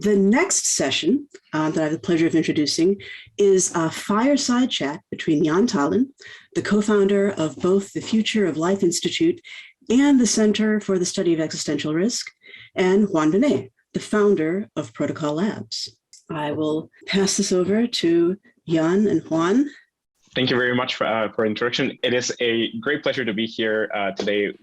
The next session that I have the pleasure of introducing is a fireside chat between Jaan Tallinn, the co-founder of both the Future of Life Institute and the Center for the Study of Existential Risk, and Juan Benet, the founder of Protocol Labs. I will pass this over to Jaan and Juan. Thank you very much for introduction. It is a great pleasure to be here today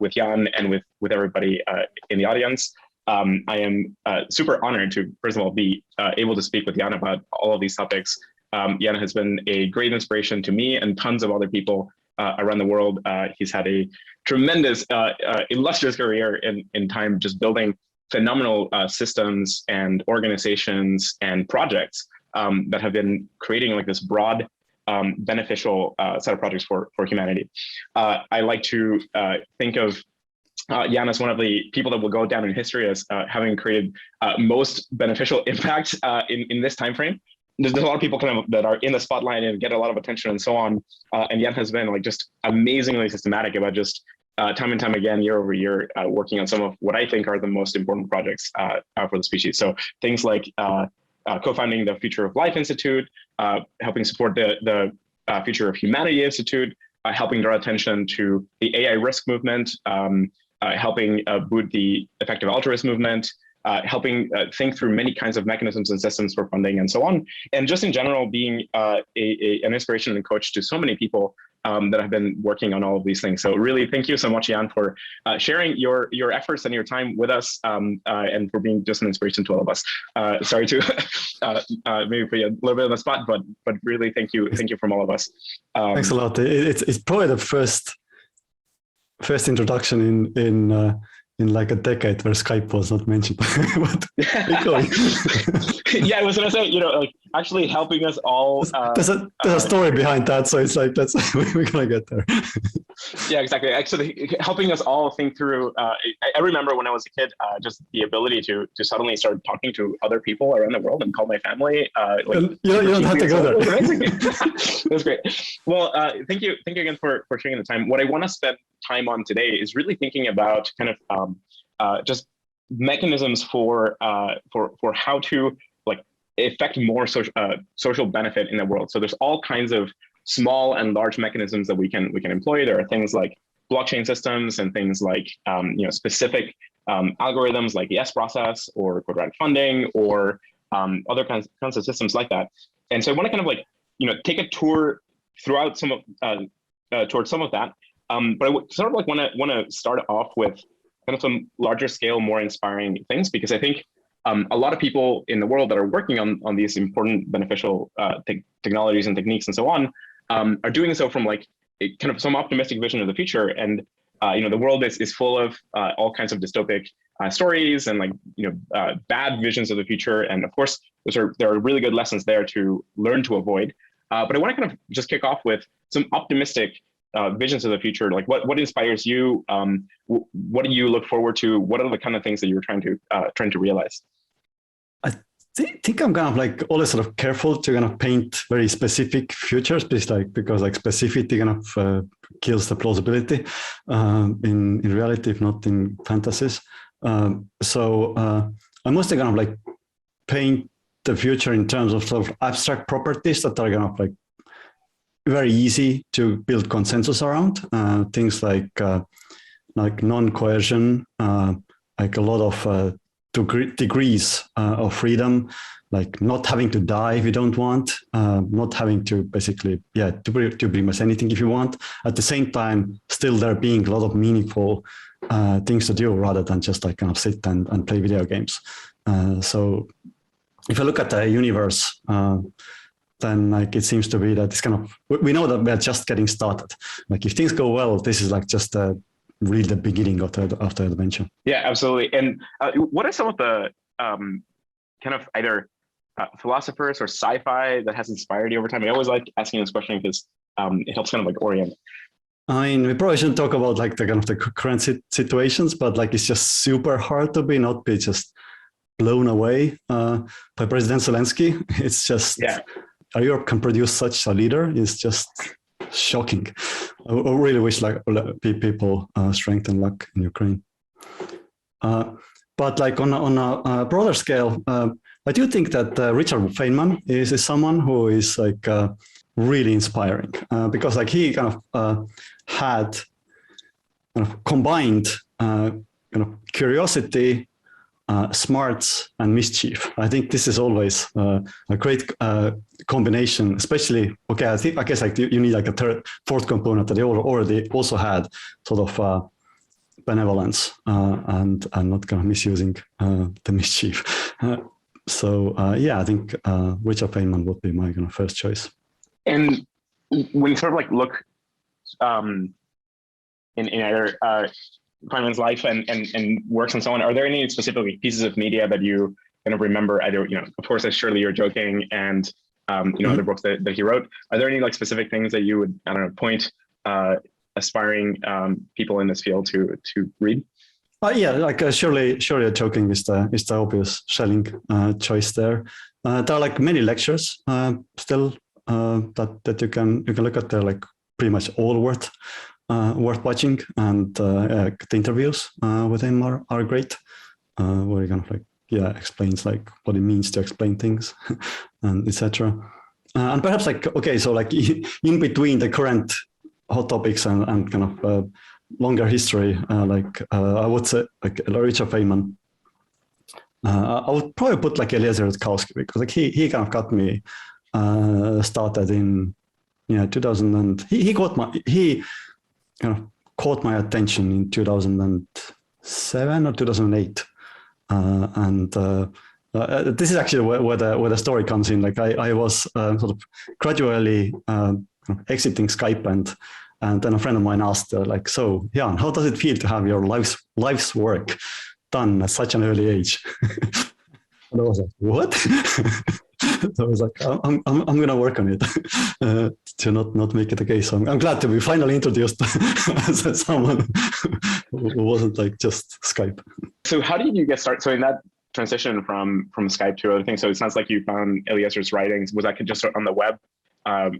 with Jaan and with everybody in the audience. I am super honored to, first of all, be able to speak with Jaan about all of these topics. Jaan has been a great inspiration to me and tons of other people around the world. He's had a tremendous, illustrious career in time, just building phenomenal systems and organizations and projects that have been creating like this broad, beneficial set of projects for humanity. I like to think of Jaan as one of the people that will go down in history as having created most beneficial impact in this time frame. There's a lot of people kind of that are in the spotlight and get a lot of attention and so on. And Jaan has been like just amazingly systematic about just time and time again, year over year, working on some of what I think are the most important projects for the species. So things like co-founding the Future of Life Institute, helping support the Future of Humanity Institute, helping draw attention to the AI risk movement, helping boot the effective altruist movement, helping think through many kinds of mechanisms and systems for funding and so on. And just in general, being an inspiration and coach to so many people that have been working on all of these things. So really, thank you so much, Jaan, for sharing your efforts and your time with us and for being just an inspiration to all of us. Sorry to maybe put you a little bit on the spot, but really thank you from all of us. Thanks a lot. It's probably the first introduction in like a decade where Skype was not mentioned. But yeah, I was gonna say, like actually helping us all. There's a story behind that, so it's like we're gonna get there. Yeah, exactly. Actually, helping us all think through. I remember when I was a kid, just the ability to suddenly start talking to other people around the world and call my family. You don't have to go there. It was great. Well, thank you again for sharing the time. What I want to spend time on today is really thinking about kind of just mechanisms for how to like affect more social benefit in the world. So there's all kinds of small and large mechanisms that we can employ. There are things like blockchain systems and things like specific algorithms like the S process or quadratic funding or other kinds of systems like that. And so I want to kind of like take a tour throughout some of towards some of that. But I would sort of like want to start off with kind of some larger scale, more inspiring things, because I think a lot of people in the world that are working on these important beneficial technologies and techniques and so on are doing so from like a kind of some optimistic vision of the future. And the world is full of all kinds of dystopic stories and like bad visions of the future. And of course, there are really good lessons there to learn to avoid. But I want to kind of just kick off with some optimistic visions of the future. Like what inspires you? What do you look forward to? What are the kind of things that you're trying to realize? I think I'm kind of like always sort of careful to kind of paint very specific futures, because like specificity kind of kills the plausibility in reality, if not in fantasies. So I mostly kind of like paint the future in terms of sort of abstract properties that are kind of like very easy to build consensus around. Things like non-coercion, like a lot of degrees of freedom, like not having to die if you don't want, not having to basically, to pretty much anything if you want. At the same time, still there being a lot of meaningful things to do rather than just like kind of sit and play video games. So if I look at the universe, then like it seems to be that it's kind of, we know that we're just getting started. Like if things go well, this is like just really the beginning of the adventure. Yeah, absolutely. And what are some of the kind of either philosophers or sci-fi that has inspired you over time? I always like asking this question because it helps kind of like orient. I mean, we probably shouldn't talk about like the kind of the current situations, but like it's just super hard to not be just blown away by President Zelensky. It's just, Europe can produce such a leader. It's just shocking. I really wish like people strength and luck in Ukraine. but like on a broader scale, I do think that Richard Feynman is someone who is like really inspiring because like he kind of had kind of combined kind of curiosity, smarts, and mischief. I think this is always a great combination, especially, okay, I guess like you need like a fourth component that they already also had sort of benevolence and not kind of misusing the mischief. So yeah, I think Richard Feynman would be my kind of first choice. And when you sort of like look in either Feynman's life and works and so on, are there any specific pieces of media that you kind of remember? Either, you know, of course, Surely You're Joking and you know, other books that he wrote. Are there any like specific things that you would, I don't know, point aspiring people in this field to read? Yeah, like Surely You're Joking is the obvious Schelling choice there. There are like many lectures still that you can look at. They're like pretty much all worth watching, and the interviews with him are great. Where he kind of like explains like what it means to explain things and etc. And perhaps like, okay, so like in between the current hot topics and kind of longer history, I would say like Richard Feynman. I would probably put like Eliezer Yudkowsky, because like he kind of got me started in 2000, and he kind of caught my attention in 2007 or 2008, and this is actually where the story comes in. Like I was sort of gradually exiting Skype, and then a friend of mine asked, like, so Jaan, how does it feel to have your life's work done at such an early age? And I was like, what? So I was like, I'm going to work on it to not make it a case. So I'm glad to be finally introduced as someone who wasn't like just Skype. So how did you get started? So in that transition from Skype to other things, so it sounds like you found Eliezer's writings. Was that just on the web? I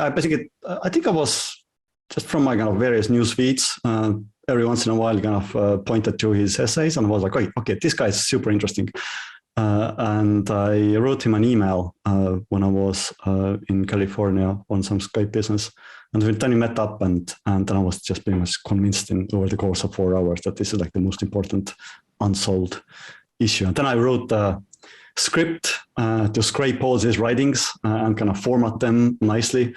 basically, I think I was just from my kind of various news feeds, every once in a while kind of pointed to his essays, and I was like, okay, this guy is super interesting. And I wrote him an email when I was in California on some Skype business. And then we met up, and then I was just pretty much convinced over the course of 4 hours that this is like the most important unsolved issue. And then I wrote a script to scrape all his writings and kind of format them nicely,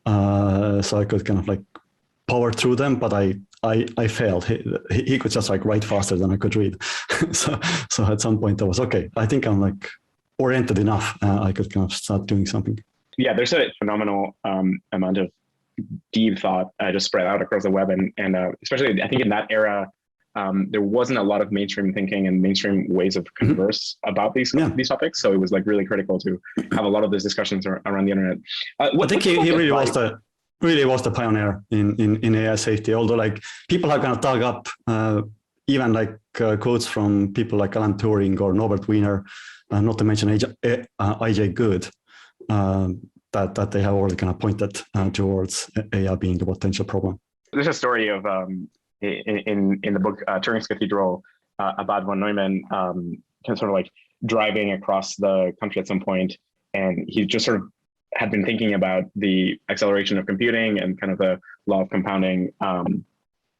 so I could kind of like power through them, but I failed. He could just like write faster than I could read. so at some point I was, okay, I think I'm like oriented enough. I could kind of start doing something. Yeah, there's a phenomenal amount of deep thought just spread out across the web, and especially I think in that era, there wasn't a lot of mainstream thinking and mainstream ways of converse about these topics. So it was like really critical to have a lot of these discussions around the internet. I think he really was the pioneer in AI safety. Although like people have kind of dug up even like quotes from people like Alan Turing or Norbert Wiener, not to mention I.J. Good, that they have already kind of pointed towards AI being the potential problem. There's a story of in the book Turing's Cathedral about von Neumann kind of sort of like driving across the country at some point, and he just sort of had been thinking about the acceleration of computing and kind of the law of compounding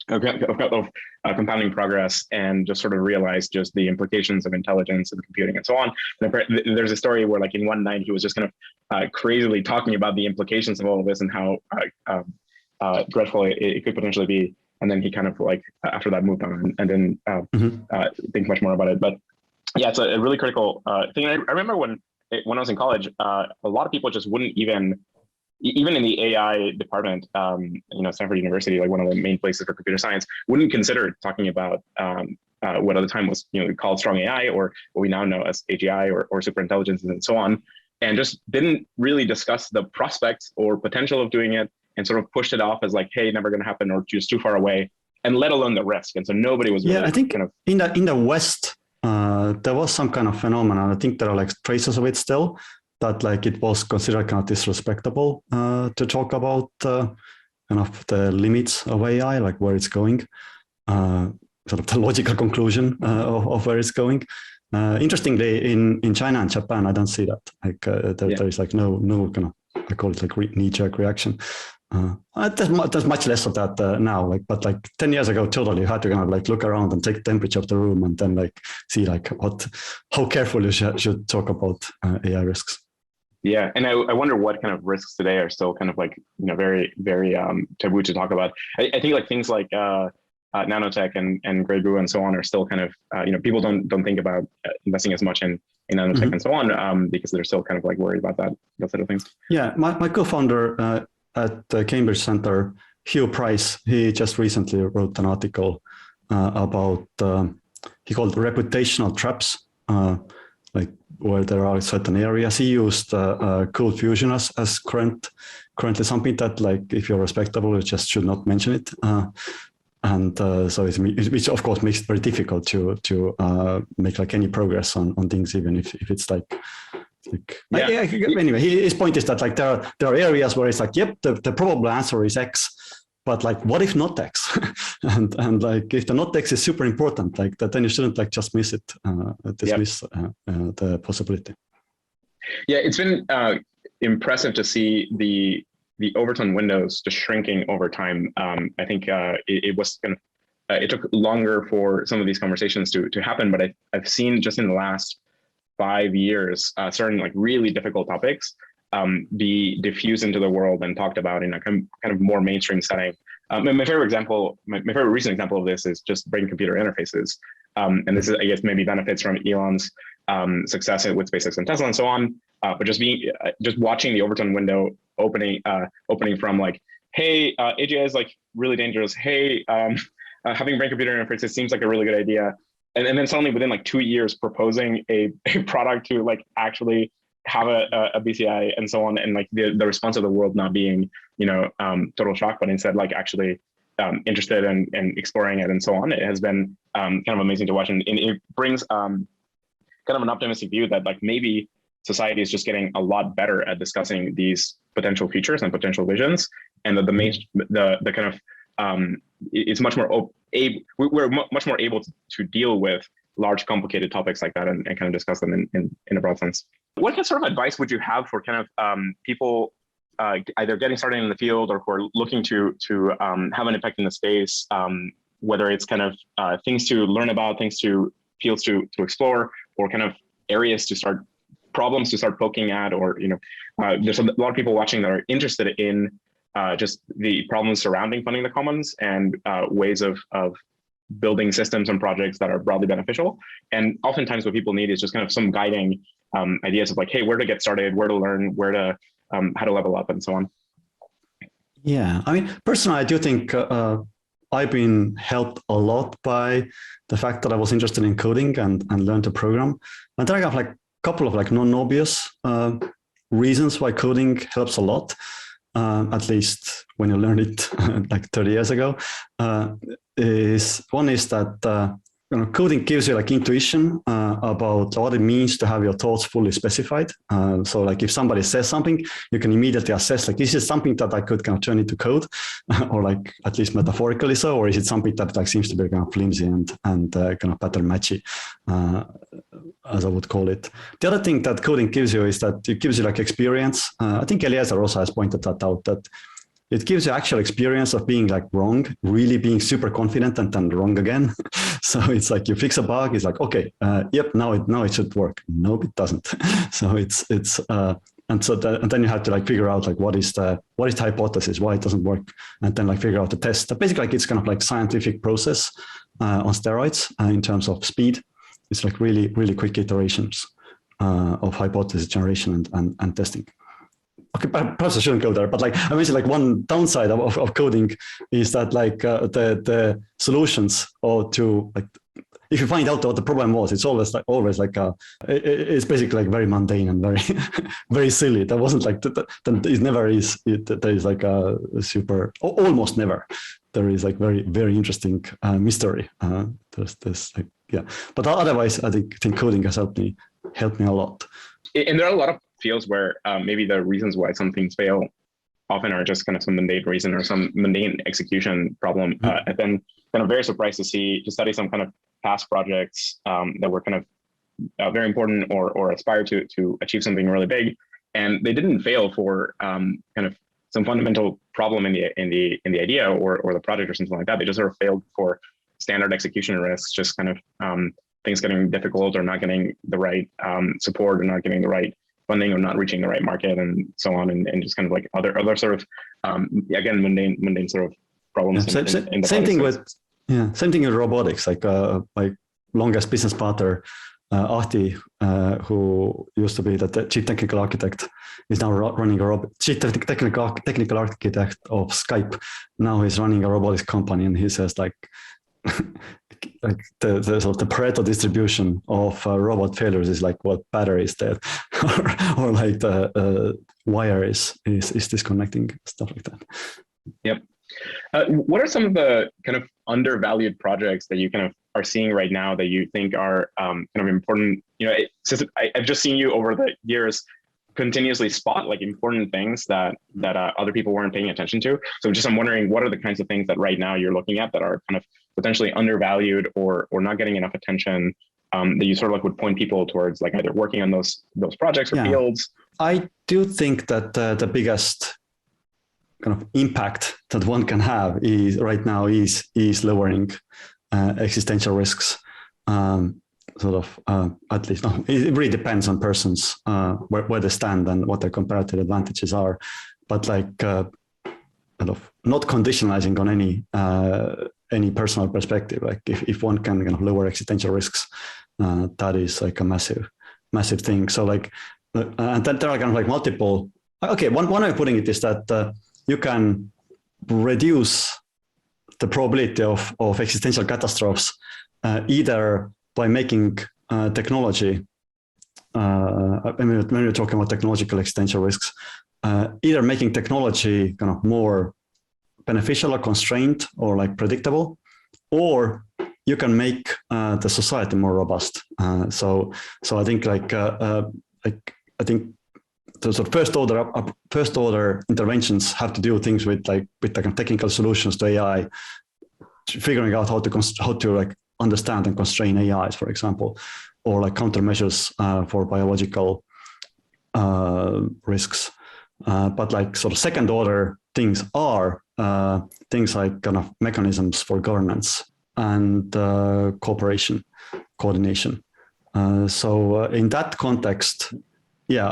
compounding progress, and just sort of realized just the implications of intelligence and computing and so on. And there's a story where like in one night he was just kind of crazily talking about the implications of all of this and how dreadful it could potentially be. And then he kind of like after that moved on and didn't think much more about it. But yeah, it's a really critical thing. I remember when I was in college, a lot of people just wouldn't even in the AI department, Stanford University, like one of the main places for computer science, wouldn't consider talking about what at the time was called strong AI, or what we now know as AGI or superintelligence and so on, and just didn't really discuss the prospects or potential of doing it, and sort of pushed it off as like, hey, never going to happen, or just too far away, and let alone the risk. And so nobody was really I think kind of in the West, there was some kind of phenomenon. I think there are like traces of it still, that like it was considered kind of disrespectable to talk about kind of the limits of AI, like where it's going. sort of the logical conclusion of where it's going. Interestingly, in China and Japan, I don't see that. Like there is like no kind of, I call it like knee-jerk reaction. There's much less of that now. Like, but like 10 years ago, totally, you had to kind of like look around and take the temperature of the room, and then like see like how careful you should talk about AI risks. Yeah, and I wonder what kind of risks today are still kind of like very very taboo to talk about. I think like things like nanotech and gray goo and so on are still kind of people don't think about investing as much in nanotech and so on because they're still kind of like worried about that sort of things. Yeah, my co-founder at the Cambridge Center, Hugh Price, he just recently wrote an article about he called reputational traps, like where there are certain areas. He used cold fusion as currently something that, like, if you're respectable, you just should not mention it. And so which of course makes it very difficult to make like any progress on things, even if it's like anyway, his point is that like there are areas where it's like, yep, the probable answer is X, but like what if not X? and like if the not X is super important, like that, then you shouldn't like just miss it, dismiss the possibility. Yeah, it's been impressive to see the overton windows just shrinking over time. I think it was kind of it took longer for some of these conversations to happen, but I've seen just in the last 5 years certain like really difficult topics be diffused into the world and talked about in a kind of more mainstream setting. My favorite recent example of this is just brain-computer interfaces, and this is, I guess, maybe benefits from Elon's success with SpaceX and Tesla and so on. But just watching the overton window opening from like, hey, AGI is like really dangerous. Hey, having brain-computer interfaces seems like a really good idea. And then suddenly within like 2 years proposing a product to like actually have a BCI and so on, and like the response of the world not being total shock, but instead like actually interested and exploring it and so on. It has been kind of amazing to watch, and it brings kind of an optimistic view that like maybe society is just getting a lot better at discussing these potential features and potential visions, and that the kind of it's much more we're much more able to deal with large, complicated topics like that and kind of discuss them in a broad sense. What kind of sort of advice would you have for kind of people either getting started in the field or who are looking to have an impact in the space, whether it's kind of things to learn about, fields to explore, or kind of areas to start, problems to start poking at, or there's a lot of people watching that are interested in just the problems surrounding funding the commons and ways of building systems and projects that are broadly beneficial. And oftentimes what people need is just kind of some guiding ideas of like, hey, where to get started, where to learn, where to how to level up and so on. Yeah, I mean, personally, I do think I've been helped a lot by the fact that I was interested in coding and learned to program. And then I got like a couple of like non-obvious reasons why coding helps a lot. At least when you learn it like 30 years ago, one is that coding gives you like intuition about what it means to have your thoughts fully specified. So like if somebody says something, you can immediately assess like, is it something that I could kind of turn into code, or like at least metaphorically so, or is it something that like seems to be kind of flimsy and kind of pattern matchy, as I would call it. The other thing that coding gives you is that it gives you like experience. I think Eliezer also has pointed that out, that it gives you actual experience of being like wrong, really being super confident and then wrong again. So it's like you fix a bug, it's like, okay, yep, now it should work. Nope, it doesn't. So and then you have to like figure out like what is the hypothesis, why it doesn't work, and then like figure out the test. Basically, like it's kind of like scientific process on steroids in terms of speed. It's like really, really quick iterations of hypothesis generation and testing. Okay, perhaps I shouldn't go there, but like I mentioned, like one downside of coding is that like the solutions, or to like, if you find out what the problem was, it's always like it's basically like very mundane and very very silly. That wasn't like it never is. There is like a super, almost never. There is like very, very interesting mystery. There's like, yeah, but otherwise I think coding has helped me a lot. And there are a lot of fields where maybe the reasons why some things fail often are just kind of some mundane reason or some mundane execution problem. I've been kind of very surprised to study some kind of past projects that were kind of very important or aspire to achieve something really big, and they didn't fail for kind of some fundamental problem in the idea or the project or something like that. They just sort of failed for standard execution risks, just kind of things getting difficult or not getting the right support or not getting the right funding or not reaching the right market and so on, and just kind of like other sort of again mundane sort of problems. In the same thing space. same thing with robotics. Like my longest business partner, Ahti, who used to be the chief technical architect, is now running chief technical architect of Skype. Now he's running a robotics company, and he says like like the sort of the Pareto distribution of robot failures is like what battery is dead, or like the wire is disconnecting, stuff like that. Yep. What are some of the kind of undervalued projects that you kind of are seeing right now that you think are kind of important? You know, I've just seen you over the years continuously spot like important things that other people weren't paying attention to. So I'm wondering, what are the kinds of things that right now you're looking at that are kind of potentially undervalued or not getting enough attention, that you sort of like would point people towards, like either working on those projects or fields? I do think that the biggest kind of impact that one can have is right now is lowering existential risks. Sort of at least it really depends on persons where they stand and what their comparative advantages are, but like kind of not conditionalizing on any personal perspective. Like if one can kind of lower existential risks, that is like a massive thing. So like and then there are kind of like multiple. Okay, one way of putting it is that you can reduce the probability of existential catastrophes either by making technology, when we're talking about technological existential risks, either making technology kind of more beneficial or constrained or like predictable, or you can make the society more robust. So I think I think the sort of first order interventions have to do things with the kind of technical solutions to AI, figuring out how to like understand and constrain AIs, for example, or like countermeasures for biological risks. But like sort of second order things are things like kind of mechanisms for governance and cooperation, coordination. So in that context, yeah,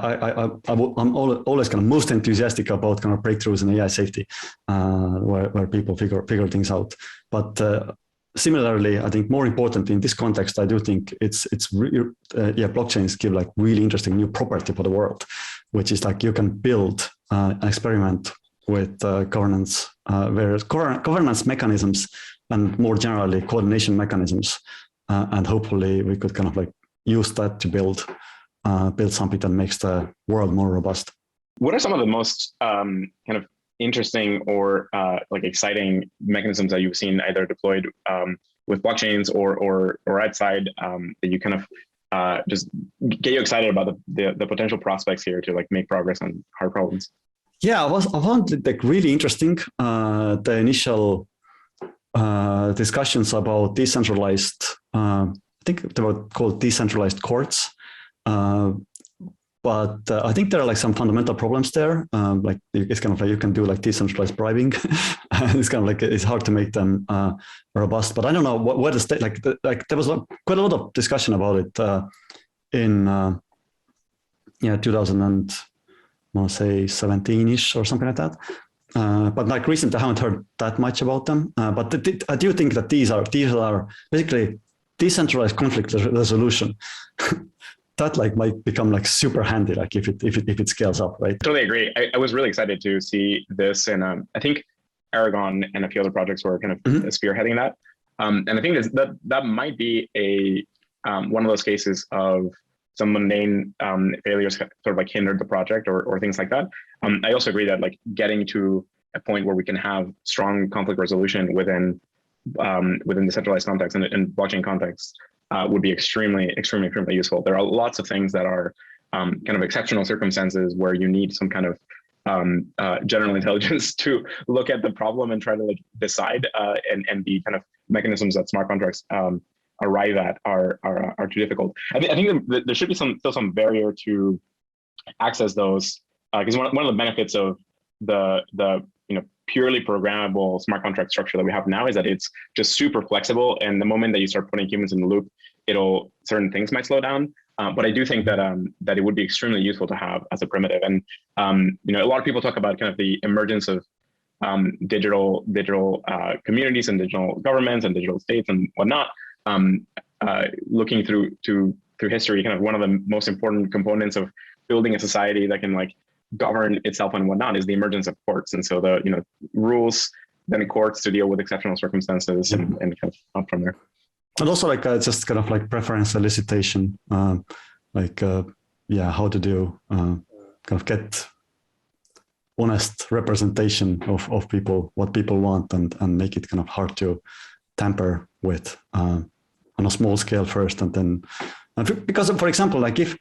I'm always kind of most enthusiastic about kind of breakthroughs in AI safety, where people figure things out. But similarly, I think more important in this context, I do think blockchains give like really interesting new property for the world, which is like you can build an experiment with governance, various governance mechanisms, and more generally coordination mechanisms, and hopefully we could kind of like use that to build something that makes the world more robust. What are some of the most kind of interesting or like exciting mechanisms that you've seen either deployed with blockchains or outside that you kind of just get you excited about the potential prospects here to like make progress on hard problems? Yeah, I found it like really interesting, the initial discussions about decentralized, I think they were called decentralized courts. But I think there are like some fundamental problems there. Like it's kind of like you can do like decentralized bribing. It's kind of like it's hard to make them robust. But I don't know where the state like there was quite a lot of discussion about it in 2000 and I want to say 17-ish or something like that. But like recently, I haven't heard that much about them. But I do think that these are basically decentralized conflict resolution. That like might become like super handy, like if it scales up, right? Totally agree. I was really excited to see this, and I think Aragon and a few other projects were kind of spearheading that. And I think that might be a one of those cases of some mundane failures sort of like hindered the project or things like that. I also agree that like getting to a point where we can have strong conflict resolution within the centralized context and blockchain context would be extremely useful. There are lots of things that are kind of exceptional circumstances where you need some kind of general intelligence to look at the problem and try to like decide, and the kind of mechanisms that smart contracts arrive at are too difficult. I think there should be still some barrier to access those, because one of the benefits of the purely programmable smart contract structure that we have now is that it's just super flexible, and the moment that you start putting humans in the loop, certain things might slow down. But I do think that that it would be extremely useful to have as a primitive. And a lot of people talk about kind of the emergence of digital communities and digital governments and digital states and whatnot. Looking through history, kind of one of the most important components of building a society that can like govern itself and whatnot is the emergence of courts. And so the rules, then courts to deal with exceptional circumstances, and kind of up from there. And also like just kind of like preference elicitation, how to do kind of get honest representation of people, what people want, and make it kind of hard to tamper with on a small scale first, and then because for example, like if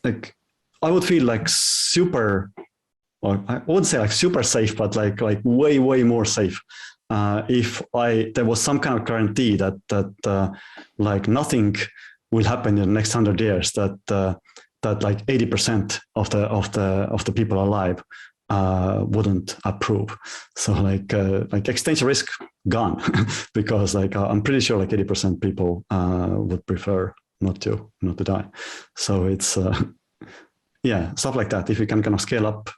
like I would feel like super, or I wouldn't say like super safe, but like way more safe if there was some kind of guarantee that like nothing will happen in the next 100 years, that like 80% of the people alive wouldn't approve. So like extinction risk gone, because like I'm pretty sure like 80% people would prefer not to die. So it's stuff like that. If you can kind of scale up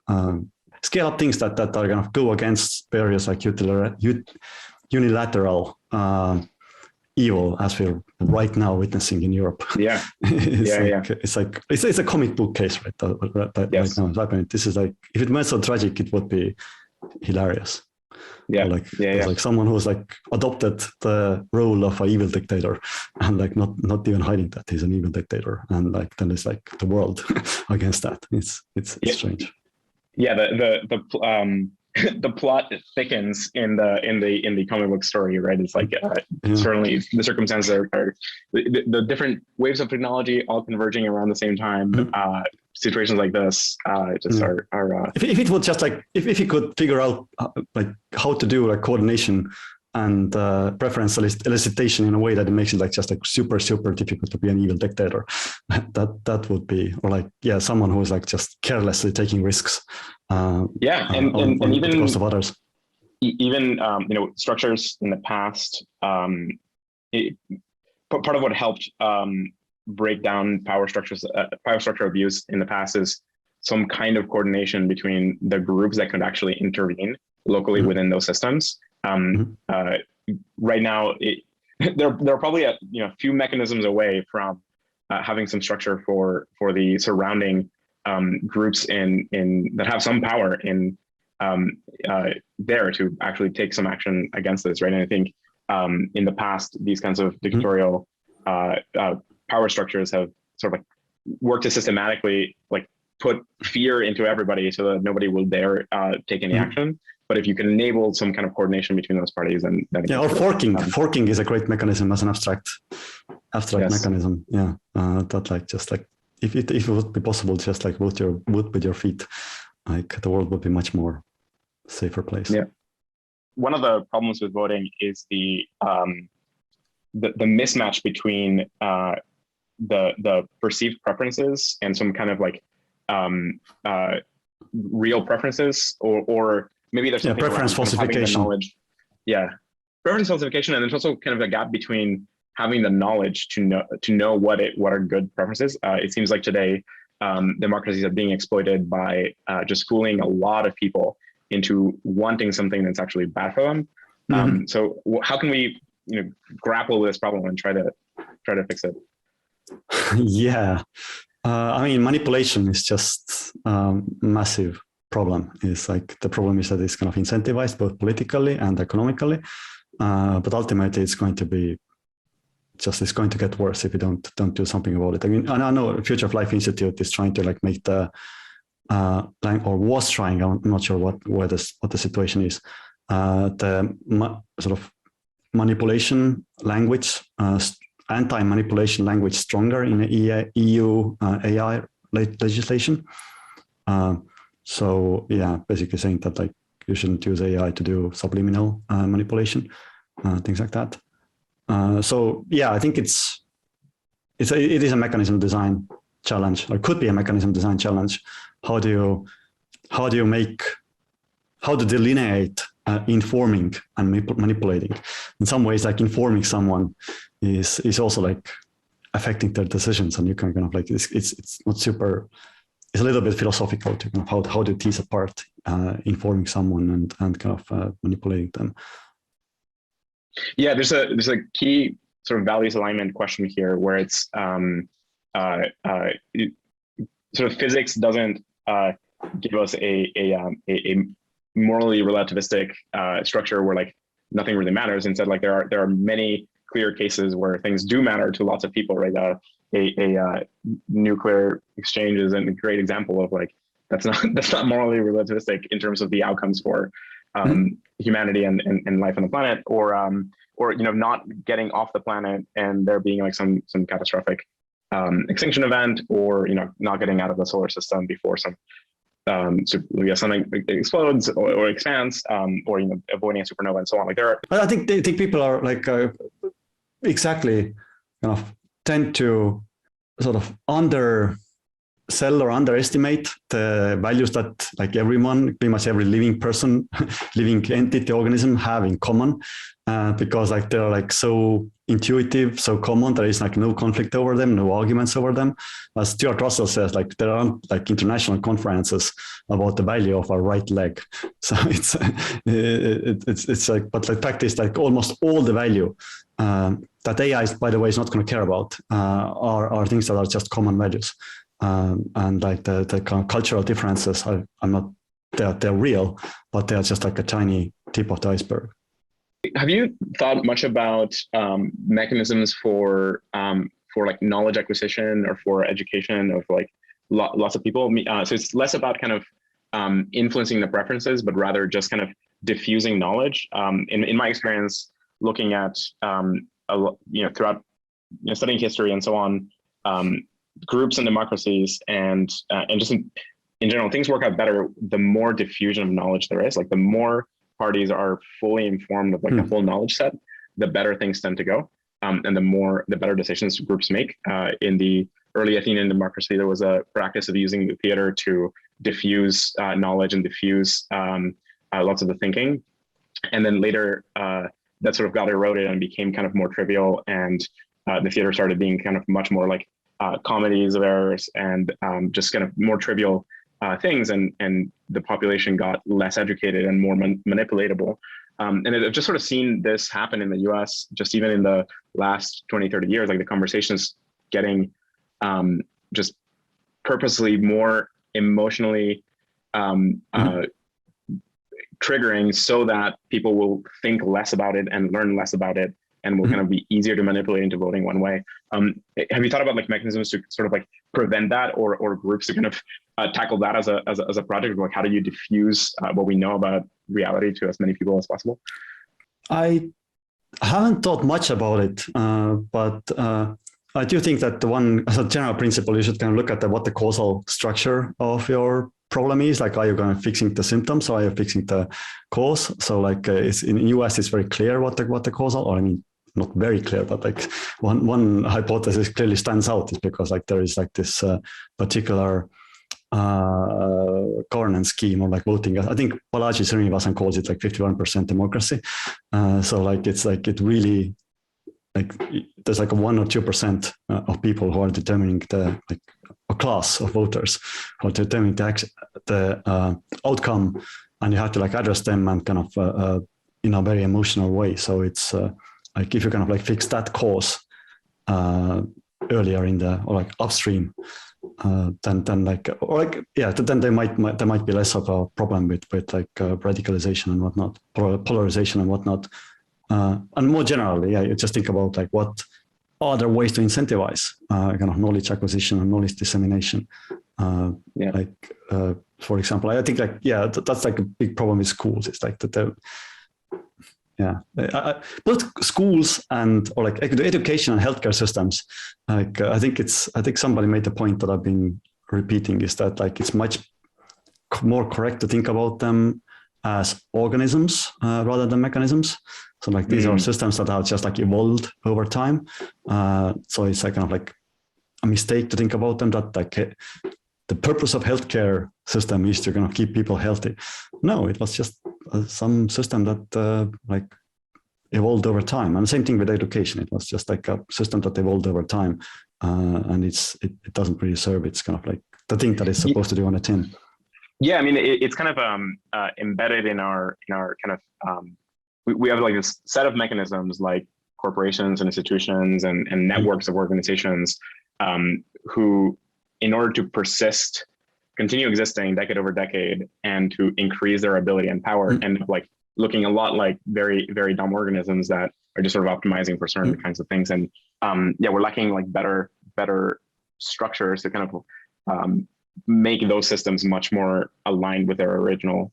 things that are going to go against barriers like unilateral evil, as we're right now witnessing in Europe. Yeah, it's a comic book case, right? Right now, happening. This is like, if it went so tragic, it would be hilarious. Like someone who's like adopted the role of an evil dictator, and like not even hiding that he's an evil dictator, and like then it's like the world against that. It's strange. Yeah, the plot thickens in the comic book story, right? It's like certainly the circumstances are the different waves of technology all converging around the same time. Situations like this are if it would just like if you could figure out like how to do like coordination and preference elicitation in a way that it makes it like just like super difficult to be an evil dictator, that would be, or like someone who is like just carelessly taking risks and even the cost of others. Even structures in the past, part of what helped break down power structure abuse in the past is some kind of coordination between the groups that could actually intervene locally within those systems. Right now, they're probably a few mechanisms away from having some structure for the surrounding groups in that have some power in there to actually take some action against this, right? And I think in the past, these kinds of dictatorial power structures have sort of like worked to systematically like put fear into everybody so that nobody will dare take any action. But if you can enable some kind of coordination between those parties, then or forking. Forking is a great mechanism as an abstract mechanism. That like just like if it would be possible, just like vote with your feet, like the world would be much more safer place. Yeah. One of the problems with voting is the mismatch between the perceived preferences and some kind of like real preferences, or maybe there's something preference falsification. Preference falsification, and there's also kind of a gap between having the knowledge to know what are good preferences. It seems like today democracies are being exploited by just fooling a lot of people into wanting something that's actually bad for them. So how can we grapple with this problem and try to fix it? I mean, manipulation is just massive problem. It's like the problem is that it's kind of incentivized both politically and economically, but ultimately it's going to get worse if you don't do something about it. I mean, I know Future of Life Institute is trying to like make the or was trying. I'm not sure what the situation is. The sort of manipulation language, anti-manipulation language stronger in the EU AI legislation. So yeah, basically saying that like you shouldn't use AI to do subliminal manipulation, things like that. So yeah, I think it is a mechanism design challenge, or could be a mechanism design challenge. How to delineate informing and manipulating? In some ways, like informing someone is also like affecting their decisions, and you can kind of like it's not super. It's a little bit philosophical to kind of how to tease apart informing someone and kind of manipulating them. Yeah, there's a key sort of values alignment question here, where it's sort of physics doesn't give us a morally relativistic structure where like nothing really matters. Instead, like there are many clear cases where things do matter to lots of people, right? A nuclear exchange is a great example of like that's not morally relativistic in terms of the outcomes for humanity and life on the planet, or not getting off the planet and there being like some catastrophic extinction event, or not getting out of the solar system before something explodes or expands, or avoiding a supernova and so on. Like I think people are like exactly kind of tend to sort of undersell or underestimate the values that like everyone, pretty much every living person, living entity, organism have in common, because like they're like so intuitive, so common. There is like no conflict over them, no arguments over them. As Stuart Russell says, like there aren't like international conferences about the value of our right leg. So it's like, but the fact is like almost all the value that AI, by the way, is not going to care about are things that are just common values. And like the kind of cultural differences, I'm not, they're real, but they're just like a tiny tip of the iceberg. Have you thought much about mechanisms for like knowledge acquisition or for education of like lots of people? So it's less about kind of influencing the preferences, but rather just kind of diffusing knowledge. In my experience, looking at throughout studying history and so on, groups and democracies and just in general, things work out better the more diffusion of knowledge there is. Like the more parties are fully informed of like a full knowledge set, the better things tend to go, and the better decisions groups make. In the early Athenian democracy, there was a practice of using the theater to diffuse knowledge and diffuse lots of the thinking, and then later that sort of got eroded and became kind of more trivial, and the theater started being kind of much more like comedies of errors and just kind of more trivial things, and the population got less educated and more manipulatable. And I've just sort of seen this happen in the US, just even in the last 20, 30 years, like the conversations getting just purposely more emotionally triggering, so that people will think less about it and learn less about it, and will kind of be easier to manipulate into voting one way. Have you thought about like mechanisms to sort of like prevent that, or groups to kind of tackle that as a project? Like how do you diffuse what we know about reality to as many people as possible? I haven't thought much about it, but I do think that as a general principle, you should kind of look at what the causal structure of your problem is. Like, are you going to fixing the symptoms, or are you fixing the cause? So like in the US, it's very clear what the causal, or I mean, not very clear, but like one hypothesis clearly stands out is because like there is like this particular governance scheme, or like voting. I think Balaji Srinivasan calls it like 51% democracy. So like it's like it really like there's like a 1 or 2% of people who are determining the like a class of voters who are determining the outcome, and you have to like address them and kind of in a very emotional way. So it's like if you kind of like fix that cause earlier in or like upstream, then like, or like, yeah, then there might be less of a problem with like radicalization and whatnot, polarization and whatnot. And more generally, yeah, you just think about like what other ways to incentivize kind of knowledge acquisition and knowledge dissemination. Like, for example, I think like, yeah, that's like a big problem with schools. It's like that both schools or like the education and healthcare systems, like I think somebody made the point that I've been repeating, is that like it's much more correct to think about them as organisms rather than mechanisms. So like these are systems that have just like evolved over time. So it's like kind of like a mistake to think about them that like the purpose of healthcare system is to kind of keep people healthy. No, it was just some system that like evolved over time. And the same thing with education. It was just like a system that evolved over time. And it doesn't really serve. It's kind of like the thing that it's supposed to do on a tin. Yeah, I mean, it's kind of embedded in our kind of, we have like this set of mechanisms like corporations and institutions and networks of organizations who, in order to persist, continue existing decade over decade, and to increase their ability and power, end up like looking a lot like very, very dumb organisms that are just sort of optimizing for certain kinds of things. And yeah, we're lacking like better structures to kind of make those systems much more aligned with their original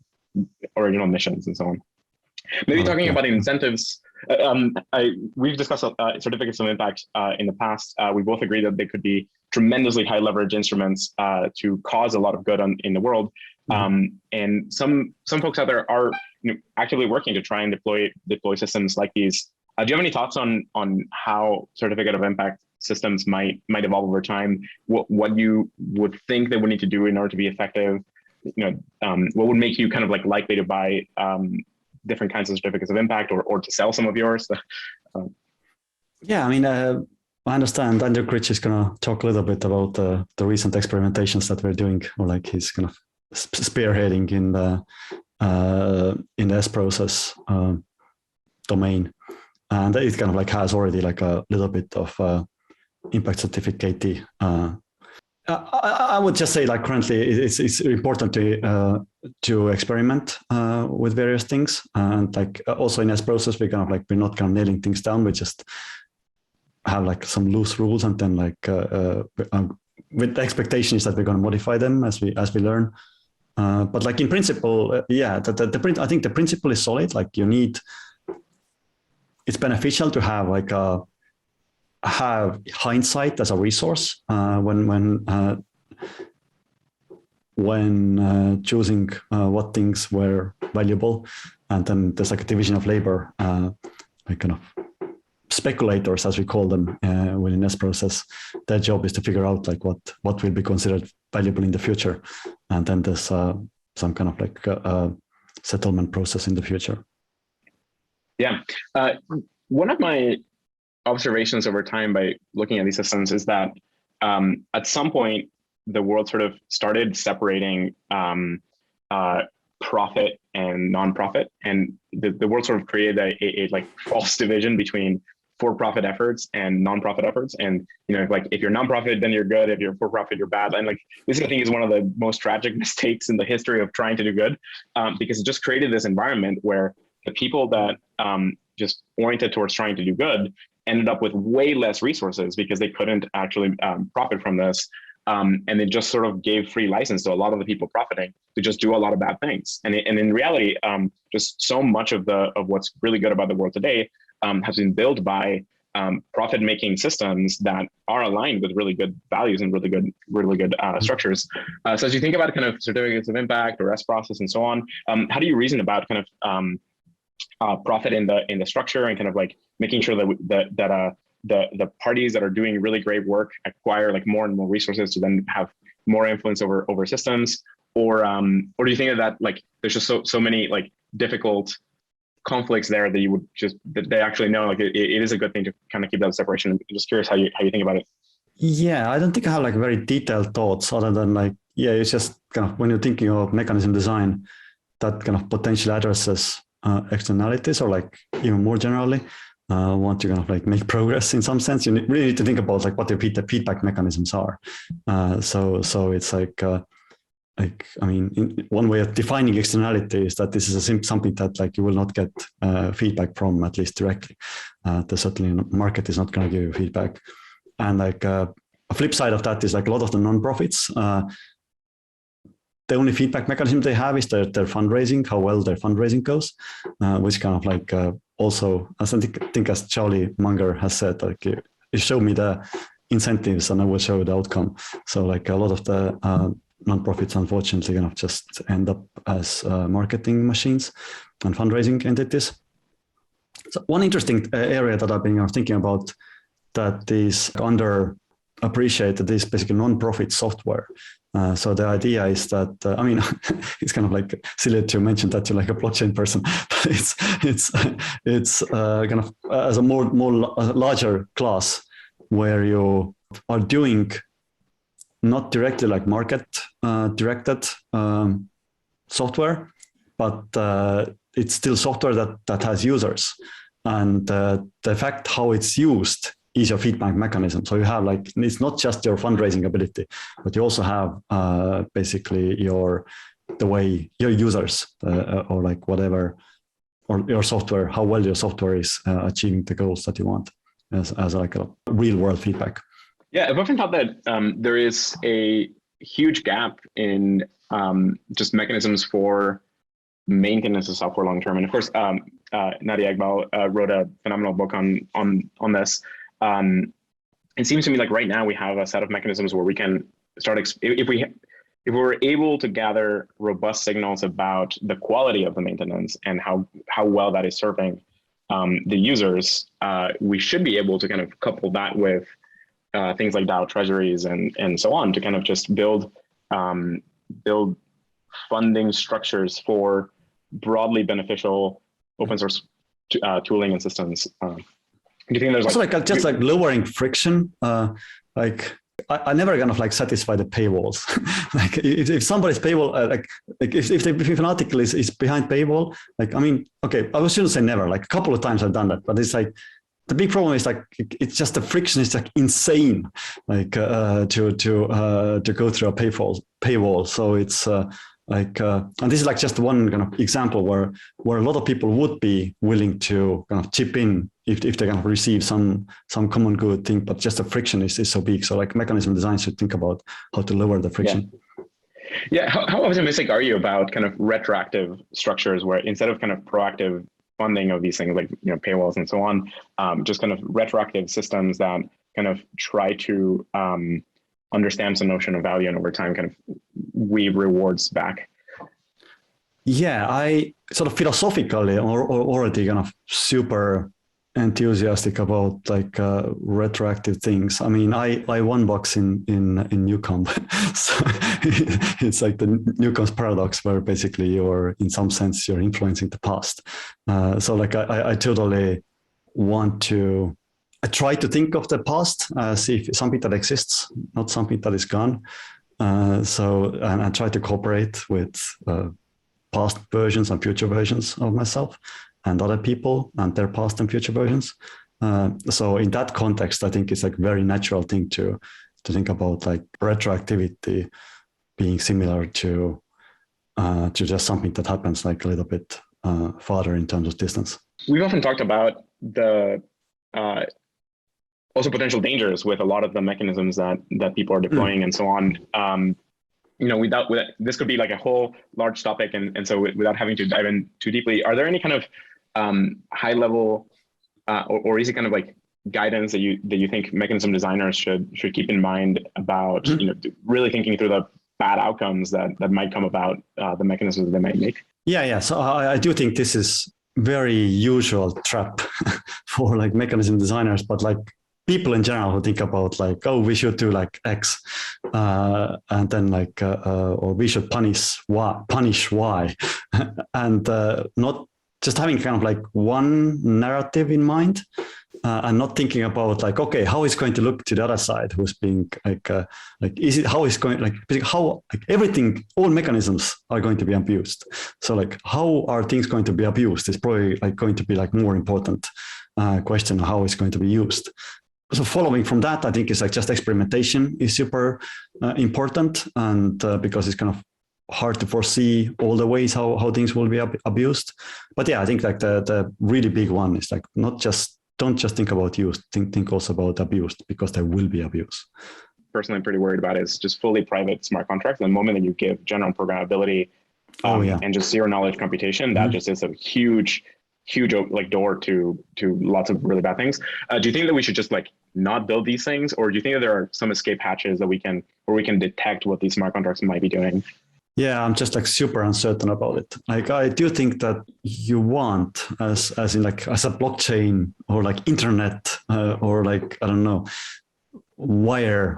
missions and so on. Maybe talking about incentives, we've discussed certificates of impact in the past. We both agree that they could be tremendously high leverage instruments to cause a lot of good in the world. And some folks out there are actively working to try and deploy systems like these. Do you have any thoughts on how certificate of impact systems might evolve over time? What you would think they would need to do in order to be effective? What would make you kind of like likely to buy different kinds of certificates of impact or to sell some of yours? Yeah, I mean, I understand Andrew Critch is going to talk a little bit about the recent experimentations that we're doing, or like he's kind of spearheading in the S process domain. And it kind of like has already like a little bit of impact certificate. I would just say like currently it's important to experiment with various things, and like also in this process we're not kind of nailing things down. We just have like some loose rules, and then like with the expectation is that we're going to modify them as we learn. But like in principle, I think the principle is solid. Like it's beneficial to have like have hindsight as a resource when choosing what things were valuable. And then there's like a division of labor, like kind of speculators, as we call them within this process. Their job is to figure out like what will be considered valuable in the future. And then there's some kind of like settlement process in the future. Yeah. One of my observations over time by looking at these systems is that at some point the world sort of started separating profit and non-profit, and the world sort of created a like false division between for-profit efforts and non-profit efforts. And like if you're non-profit, then you're good. If you're for-profit, you're bad. And like this, I think, is one of the most tragic mistakes in the history of trying to do good, because it just created this environment where the people that just oriented towards trying to do good ended up with way less resources because they couldn't actually profit from this. And it just sort of gave free license to a lot of the people profiting to just do a lot of bad things. And in reality, just so much of what's really good about the world today has been built by profit-making systems that are aligned with really good values and really good structures. So as you think about kind of certificates of impact or S process and so on, how do you reason about kind of profit in the structure and kind of like making sure that the parties that are doing really great work acquire like more and more resources to then have more influence over systems, or do you think that like there's just so many like difficult conflicts there that you would just that they actually know like it is a good thing to kind of keep that separation? I'm just curious how you think about it. Yeah, I don't think I have like very detailed thoughts other than like, yeah, it's just kind of when you're thinking of mechanism design that kind of potentially addresses externalities, or like even more generally want to kind of like make progress in some sense, you really need to think about like what the feedback mechanisms are. So it's like I mean, one way of defining externality is that this is something that like you will not get feedback from, at least directly. Certainly market is not going to give you feedback. And like a flip side of that is like a lot of the non-profits, the only feedback mechanism they have is their fundraising, how well their fundraising goes, which kind of like also, I think as Charlie Munger has said, like you show me the incentives and I will show the outcome. So like a lot of the nonprofits unfortunately kind of just end up as marketing machines and fundraising entities. So one interesting area that I've been thinking about that is underappreciated is basically non-profit software. So the idea is that I mean, it's kind of like silly to mention that you're like a blockchain person, but it's kind of as a more larger class where you are doing not directly like market directed software, but it's still software that has users, and the fact how it's used is your feedback mechanism. So you have like, it's not just your fundraising ability, but you also have basically the way your users or like whatever, or your software, how well your software is achieving the goals that you want as like a real world feedback. Yeah, I've often thought that there is a huge gap in just mechanisms for maintenance of software long term. And of course, Nadia Iqbal wrote a phenomenal book on this. It seems to me like right now we have a set of mechanisms where we can start, if we're able to gather robust signals about the quality of the maintenance and how well that is serving the users, we should be able to kind of couple that with things like DAO treasuries and so on to kind of just build funding structures for broadly beneficial open source tooling and systems. Do you think there's also like just like lowering friction? Like I never kind of like satisfy the paywalls. Like if somebody's paywall, like if an article is behind paywall, like, I mean, okay, I shouldn't say never, like a couple of times I've done that, but it's like, the big problem is like, it's just the friction is like insane, like to go through a paywall. So it's and this is like just one kind of example where a lot of people would be willing to kind of chip in if they kind of receive some common good thing, but just the friction is so big. So like mechanism design should think about how to lower the friction. Yeah. How optimistic are you about kind of retroactive structures where instead of kind of proactive funding of these things like, you know, paywalls and so on, just kind of retroactive systems that kind of try to understand the notion of value and over time kind of weave rewards back? Yeah, I sort of philosophically already kind of super enthusiastic about like retroactive things. I mean, I won box in Newcomb, so it's like the Newcomb's paradox, where basically you're in some sense you're influencing the past. So like I totally want to. I try to think of the past as if something that exists, not something that is gone. So and I try to cooperate with past versions and future versions of myself and other people and their past and future versions. So in that context, I think it's like very natural thing to think about like retroactivity being similar to just something that happens like a little bit farther in terms of distance. We've often talked about the also potential dangers with a lot of the mechanisms that people are deploying and so on. You know, without this could be like a whole large topic, and so without having to dive in too deeply, are there any kind of high level or easy kind of like guidance that you think mechanism designers should keep in mind about you know, really thinking through the bad outcomes that might come about the mechanisms that they might make? Yeah. So I do think this is very usual trap for like mechanism designers, but like people in general who think about like, oh, we should do like X, and then like, or we should punish Y, and not just having kind of like one narrative in mind, and not thinking about like, okay, how it's going to look to the other side who's being like is it how it's going, like how like everything, all mechanisms are going to be abused. So like, how are things going to be abused is probably like going to be like more important question of how it's going to be used. So following from that, I think it's like just experimentation is super important, and because it's kind of hard to foresee all the ways how things will be abused. But yeah, I think like the really big one is like don't just think about use, think also about abused, because there will be abuse. Personally, I'm pretty worried about is just fully private smart contracts. The moment that you give general programmability and just zero knowledge computation, that just is a huge huge like door to lots of really bad things. Do you think that we should just like not build these things, or do you think that there are some escape hatches that we can detect what these smart contracts might be doing? Yeah, I'm just like super uncertain about it. Like I do think that you want as in like as a blockchain or like internet or like I don't know wire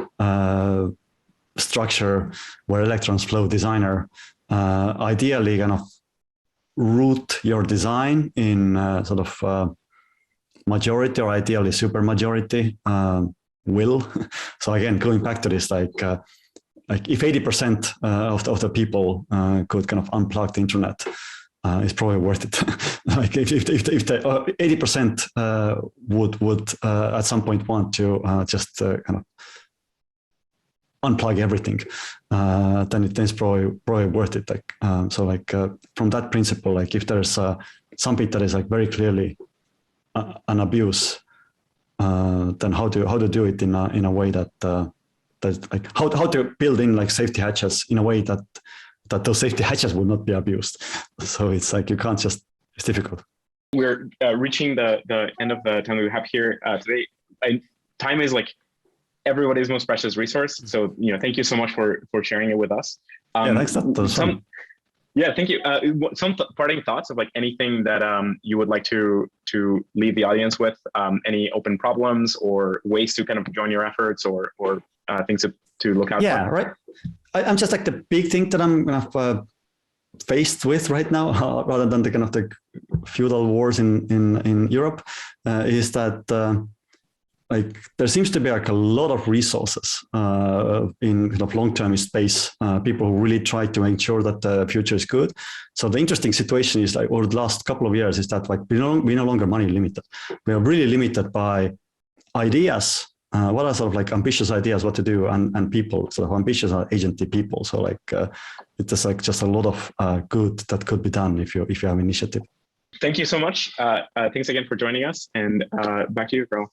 structure where electrons flow designer, ideally kind of root your design in sort of majority or ideally super majority will. So again, going back to this, like if 80% of the people could kind of unplug the internet, it's probably worth it. Like if the 80% would at some point want to just kind of unplug everything, then it's probably worth it. Like so, like from that principle, like if there's something that is like very clearly an abuse, then how to do it in a way that like how to build in like safety hatches in a way that those safety hatches will not be abused. So it's like you can't just, it's difficult. We're reaching the end of the time we have here today. Time is like everybody's most precious resource. So thank you so much for sharing it with us. Yeah, thanks. That was fun. Yeah, thank you. Some parting thoughts of like anything that you would like to leave the audience with, any open problems or ways to kind of join your efforts or things to look out for? Yeah, right. I'm just like the big thing that I'm kind of faced with right now, rather than the kind of the feudal wars in Europe, is that like there seems to be like a lot of resources in kind of long-term space, people who really try to ensure that the future is good. So the interesting situation is like over the last couple of years is that like we're no longer money limited. We are really limited by ideas. What are sort of like ambitious ideas what to do, and people, sort of ambitious agency people. So like it's like just a lot of good that could be done if you have initiative. Thank you so much. Thanks again for joining us, and back to you, Carl.